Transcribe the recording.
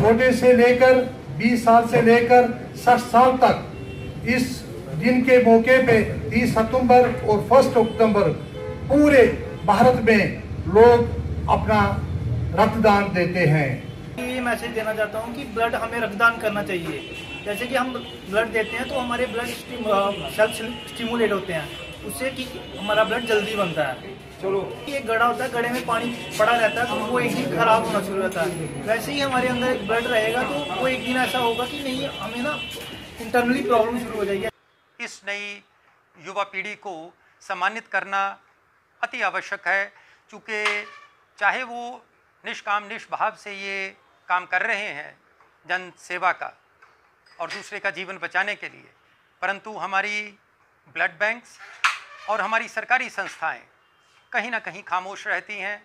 छोटे से लेकर 20 साल से लेकर 60 साल तक इस दिन के मौके पे 30 सितंबर और 1 अक्टूबर पूरे भारत में लोग अपना रक्तदान देते हैं। ये मैसेज देना चाहता हूँ कि ब्लड हमें रक्तदान करना चाहिए। जैसे कि हम ब्लड देते हैं तो हमारे ब्लड सेल्स स्टिमुलेट होते हैं, उससे कि हमारा ब्लड जल्दी बनता है। चलो, ये गड़ा होता है, गड़े में पानी पड़ा रहता है तो वो एक दिन खराब होना शुरू होता है। वैसे ही हमारे अंदर ब्लड रहेगा तो वो एक दिन ऐसा होगा कि नहीं, हमें ना इंटरनली प्रॉब्लम शुरू हो जाएगी। इस नई युवा पीढ़ी को सम्मानित करना अति आवश्यक है, चूँकि चाहे वो निष्काम निष्भाव से ये काम कर रहे हैं जन सेवा का और दूसरे का जीवन बचाने के लिए, परंतु हमारी ब्लड बैंक्स और हमारी सरकारी संस्थाएं कहीं ना कहीं खामोश रहती हैं।